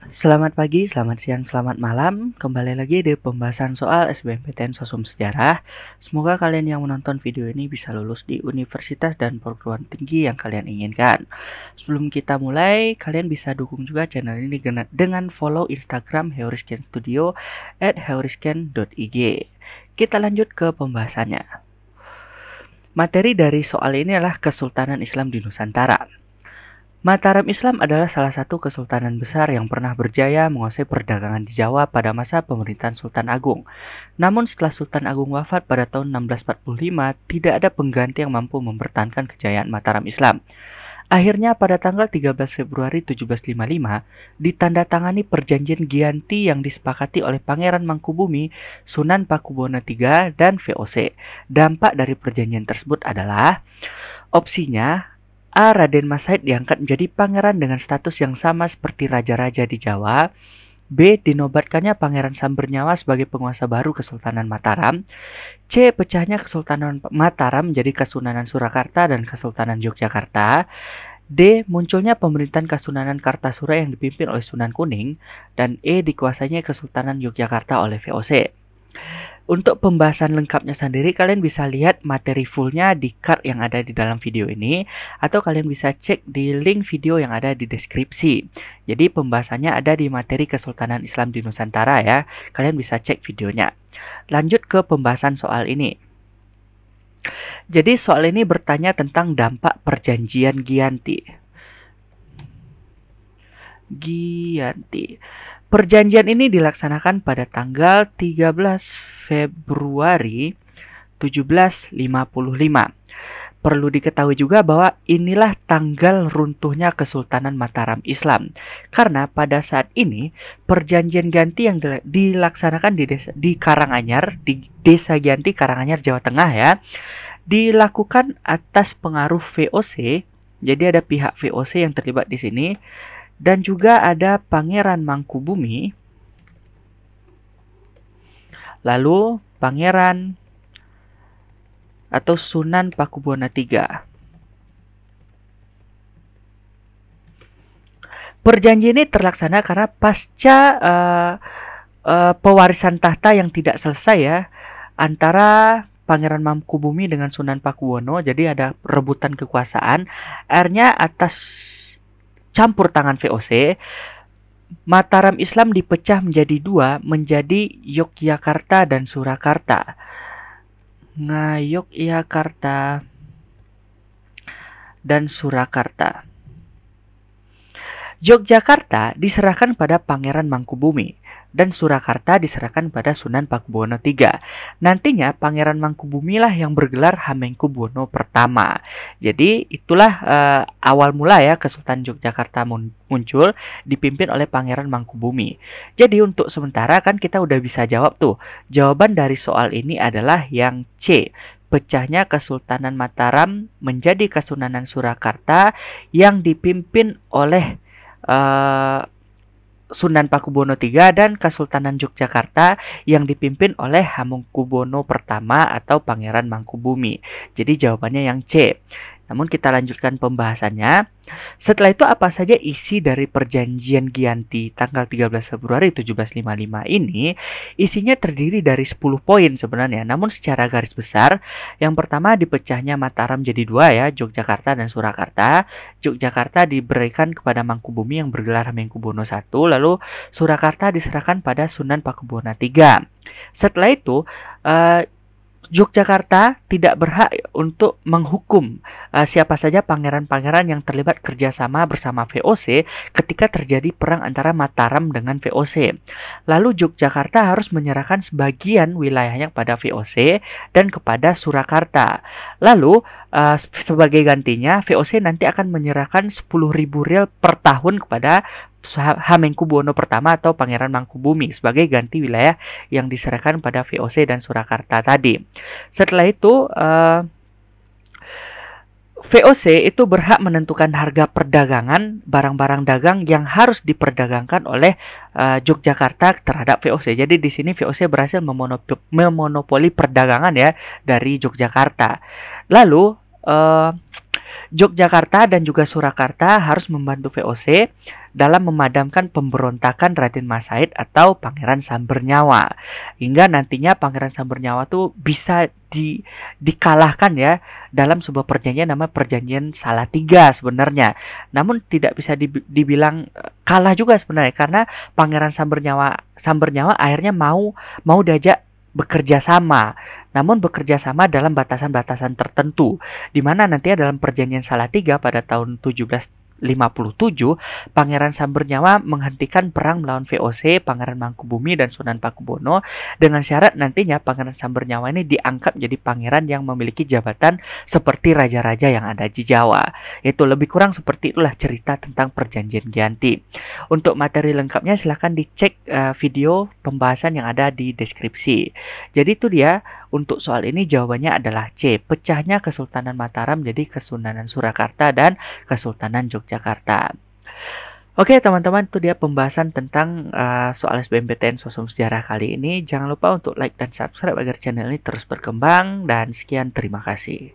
Selamat pagi, selamat siang, selamat malam. Kembali lagi di pembahasan soal SBMPTN Sosum Sejarah. Semoga kalian yang menonton video ini bisa lulus di universitas dan perguruan tinggi yang kalian inginkan. Sebelum kita mulai, kalian bisa dukung juga channel ini dengan follow Instagram Heurisken Studio @heurisken.ig. Kita lanjut ke pembahasannya. Materi dari soal ini adalah Kesultanan Islam di Nusantara. Mataram Islam adalah salah satu kesultanan besar yang pernah berjaya menguasai perdagangan di Jawa pada masa pemerintahan Sultan Agung. Namun setelah Sultan Agung wafat pada tahun 1645, tidak ada pengganti yang mampu mempertahankan kejayaan Mataram Islam. Akhirnya pada tanggal 13 Februari 1755, ditandatangani perjanjian Giyanti yang disepakati oleh Pangeran Mangkubumi, Sunan Pakubuwono III, dan VOC. Dampak dari perjanjian tersebut adalah opsinya A. Raden Mas Said diangkat menjadi pangeran dengan status yang sama seperti raja-raja di Jawa. B. Dinobatkannya Pangeran Sambernyawa sebagai penguasa baru Kesultanan Mataram. C. Pecahnya Kesultanan Mataram menjadi Kesunanan Surakarta dan Kesultanan Yogyakarta. D. Munculnya pemerintahan Kesunanan Kartasura yang dipimpin oleh Sunan Kuning. Dan E. Dikuasainya Kesultanan Yogyakarta oleh VOC. Untuk pembahasan lengkapnya sendiri, kalian bisa lihat materi fullnya di card yang ada di dalam video ini, atau kalian bisa cek di link video yang ada di deskripsi. Jadi pembahasannya ada di materi Kesultanan Islam di Nusantara ya. Kalian bisa cek videonya. Lanjut ke pembahasan soal ini. Jadi soal ini bertanya tentang dampak perjanjian Giyanti. Perjanjian ini dilaksanakan pada tanggal 13 Februari 1755. Perlu diketahui juga bahwa inilah tanggal runtuhnya Kesultanan Mataram Islam. Karena pada saat ini perjanjian Giyanti yang dilaksanakan di Karanganyar, di Desa Giyanti, Karanganyar, Jawa Tengah ya, dilakukan atas pengaruh VOC. Jadi ada pihak VOC yang terlibat di sini. Dan juga ada Pangeran Mangkubumi, lalu Pangeran atau Sunan Pakubuwono III. Perjanjian ini terlaksana karena pasca pewarisan tahta yang tidak selesai ya, antara Pangeran Mangkubumi dengan Sunan Pakubuwono. Jadi ada rebutan kekuasaan. Akhirnya atas campur tangan VOC, Mataram Islam dipecah menjadi dua, menjadi Yogyakarta dan Surakarta. Nah, Yogyakarta dan Surakarta. Yogyakarta diserahkan pada Pangeran Mangkubumi dan Surakarta diserahkan pada Sunan Pakubuwono III. Nantinya Pangeran Mangkubumi lah yang bergelar Hamengkubuwono pertama. Jadi itulah awal mula ya Kesultanan Yogyakarta muncul, dipimpin oleh Pangeran Mangkubumi. Jadi untuk sementara kan kita udah bisa jawab tuh. Jawaban dari soal ini adalah yang C. Pecahnya Kesultanan Mataram menjadi Kesunanan Surakarta yang dipimpin oleh Sunan Pakubuwono III dan Kesultanan Yogyakarta yang dipimpin oleh Hamengkubuwono pertama atau Pangeran Mangkubumi. Jadi jawabannya yang C. Namun kita lanjutkan pembahasannya. Setelah itu apa saja isi dari perjanjian Giyanti tanggal 13 Februari 1755 ini? Isinya terdiri dari 10 poin sebenarnya. Namun secara garis besar, yang pertama dipecahnya Mataram jadi dua ya, Yogyakarta dan Surakarta. Yogyakarta diberikan kepada Mangkubumi yang bergelar Hamengkubuwono I, lalu Surakarta diserahkan pada Sunan Pakubuwono III. Setelah itu Yogyakarta tidak berhak untuk menghukum siapa saja pangeran-pangeran yang terlibat kerjasama bersama VOC ketika terjadi perang antara Mataram dengan VOC. Lalu Yogyakarta harus menyerahkan sebagian wilayahnya kepada VOC dan kepada Surakarta. Lalu sebagai gantinya VOC nanti akan menyerahkan 10.000 rial per tahun kepada Hamengkubuwono pertama atau Pangeran Mangkubumi sebagai ganti wilayah yang diserahkan pada VOC dan Surakarta tadi. Setelah itu VOC itu berhak menentukan harga perdagangan barang-barang dagang yang harus diperdagangkan oleh Yogyakarta terhadap VOC. Jadi di sini VOC berhasil memonopoli perdagangan ya dari Yogyakarta. Lalu Yogyakarta dan juga Surakarta harus membantu VOC dalam memadamkan pemberontakan Raden Mas Said atau Pangeran Sambernyawa. Hingga nantinya Pangeran Sambernyawa tuh bisa dikalahkan ya dalam sebuah perjanjian nama Perjanjian Salatiga sebenarnya. Namun tidak bisa dibilang kalah juga sebenarnya karena Pangeran Sambernyawa akhirnya mau diajak bekerja sama. Namun bekerja sama dalam batasan-batasan tertentu, di mana nantinya dalam Perjanjian Salatiga pada tahun 1757, Pangeran Sambernyawa menghentikan perang melawan VOC, Pangeran Mangkubumi dan Sunan Pakubono dengan syarat nantinya Pangeran Sambernyawa ini diangkat menjadi pangeran yang memiliki jabatan seperti raja-raja yang ada di Jawa. Itu lebih kurang seperti itulah cerita tentang Perjanjian Giyanti. Untuk materi lengkapnya silahkan dicek video pembahasan yang ada di deskripsi. Jadi itu dia. Untuk soal ini jawabannya adalah C. Pecahnya Kesultanan Mataram jadi Kesultanan Surakarta dan Kesultanan Yogyakarta. Oke teman-teman, itu dia pembahasan tentang soal SBMPTN Sosum Sejarah kali ini. Jangan lupa untuk like dan subscribe agar channel ini terus berkembang. Dan sekian, terima kasih.